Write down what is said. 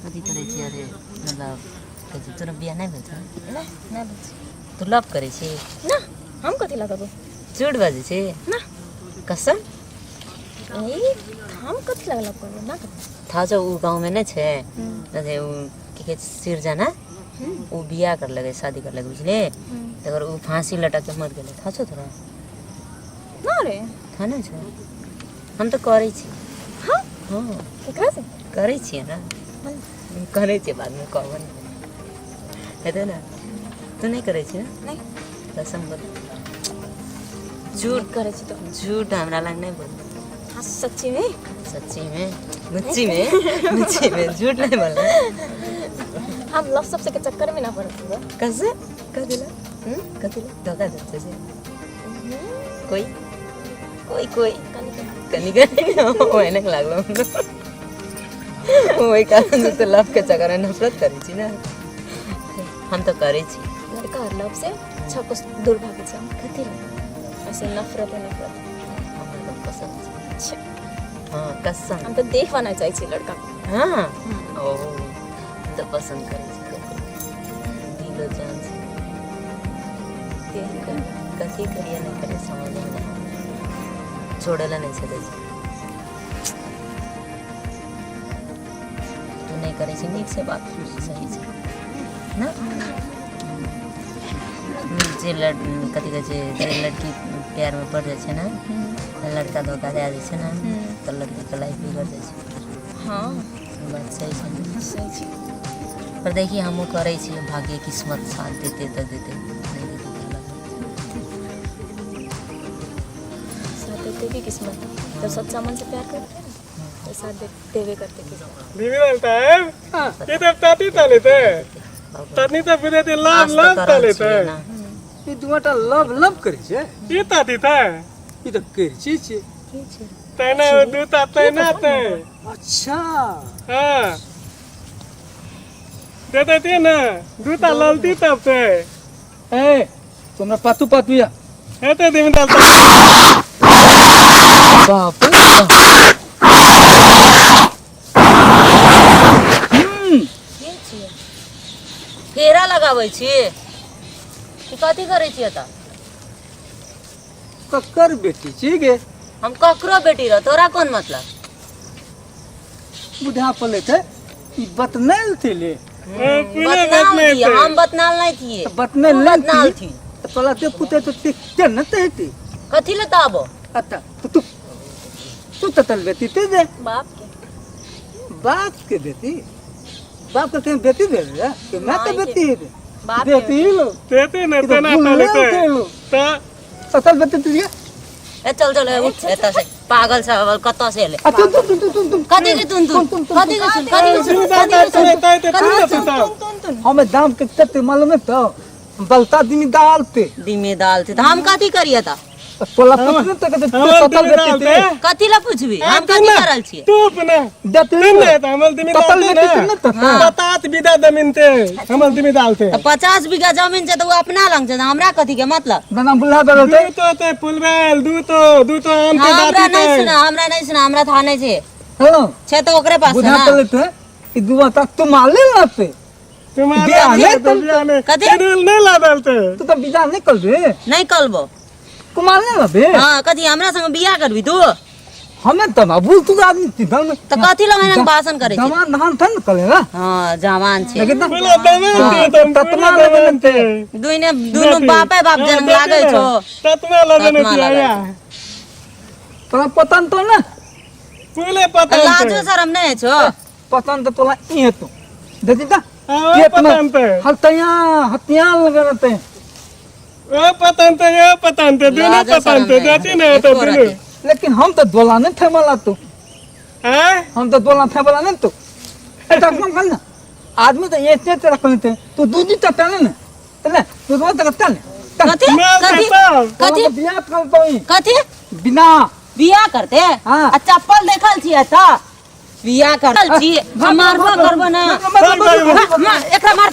कथी करे छी अरे मतलब कथी तोरा बियाह नहीं भेल छ ना ना बस तू लव करे छी ना हम कथी लगाबो झूठ बाजे छी ना कसम ए हम कथी लगला करबो ना था जो उ गांव में नहीं छे जैसे उ के सिरजना उ बियाह कर लगे शादी कर लगे बुझले अगर उ फांसी लटक के मर गेले था छ तोरा ना रे था नहीं छ हम तो करे छी हां हां केकरा से करे छी ना करे छी बाद में कहबो हेते ना तू नहीं करे छी ना नहीं कसम बता झूठ करे छी तो झूठ हमरा लग नहीं बोल हां सच्ची में मुच्ची में झूठ नहीं बोलना हम लव सबसे के चक्कर में ना पड़ते कैसे कदिला कदिला धोखा देते से कोई कोई कोई कनी ओए नहीं लागलो ओए कारण तो लव के चक्कर में नफरत करी छी ना हम तो करे छी लड़का लव से अच्छा कुछ दूर भागे छी कथी ऐसे नफरत हम लोग पसंद अच्छा हां कसम हम तो देखवाना चाहिए छी लड़का हां ओ तो पसंद करे छी दिलो जान से देख कथी करिए नहीं करे समझ में नहीं छोड़ेला नहीं सके तू नहीं करे छी नीक से बात सही से ना जे कथी कहे छै जे लड़की प्यार में पड़ जाए छै ना लड़का धोखा दे दै छै ना तो लड़की के लाइफ बिगड़ जाए छै हां बात सही छै पर देखिए हम करे छी भाग्य किस्मत साथ देते तो देते नहीं देते साथ देते भी किस्मत जब सच्चा मन से प्यार करते हैं तो साथ देवे करते किस्मत बीवी बोलता है ये तो ताती ताले थे ताती तो फिर ये लव ताले थे ये दुआटा लव करे छे ये ताती था ये तो करे छे तैना दू तैना ते अच्छा हां देते थे ना दूता ललती तब थे ए तुमरा पातू पातुया हेते दिन डालता बाप फेरा लगाबै छी कि कथी करे छी त ककर बेटी छी गे हम ककरो बेटी रह तोरा कौन मतलब बुढ़ा पले थे ई बतनल थे ले हम बतनाल नहीं थिए बतनल थी तो पला ते पुते तो ते न ते कथी ले ताबो अता तू ततल बेटी ते दे बाप के बेटी बाप के तेन बेटी दे रे कि ना ते बेटी है बेटी लो देते ना तना ताले थे ता ततल बेटी तुझे ए चल उठ एता से पागल से कत से ले तुम कथी के तुन कथी के सुन हमें दाम के कितने मालूम है तो बलता दिमी डालते तो हम कथी करिए त तोला पूछने तो ततल बेटी ते कथी ला पूछबी हम कथी करल छी तू अपना देते नहीं तो हमल दिमी ततल डालते बेटी ना बतात विदा जमीन ते हमल दिमी डालते 50 बीघा जमीन छै त वो अपना लंग छै हमरा कथी के मतलब ना बुला बेलते दू तो पुलबेल दू तो आम के हमरा दाती नहीं सुना हमरा था नहीं छै हेलो छै तो ओकरे पास बुढ़ा ना पले थे ई दुआ तक तुम आले लाते तुम्हारे कथी नहीं ला डालते तू तो विदा नहीं कर रे नहीं कलबो कुमारने लबे हां कथी हमरा संग बियाह करबी तू हमें तो बाबू तू आदमी थी दम तो कथी ला मैंने भाषण करे छी जवान धान थन करे ना हां जवान छै लेकिन बोला दमे ततमा लगनते दुनु बापे बाप जन्म लागे छो ततमा लगने आया तोरा पतन तो ना पूले पता लाजो शरम नहीं छो पतन तो तोला ई तो देखी ता ये पतन पे हत्या लगनते ओ पतन ते दोनों पतन ते जाती ना तो दोनों लेकिन हम तो दोला नहीं थे वाला तो हैं हम तो दोला थे वाला नहीं तो ऐसा काम करना आदमी तो ये इतने तरह करते तू दूधी तो तले ना तले तू तो तक तले कथी कथी कथी बियाह करतो कथी बिना बियाह करते हां आ चप्पल देखल छी त बियाह करल छी हम मारबो करबो ना एकरा मार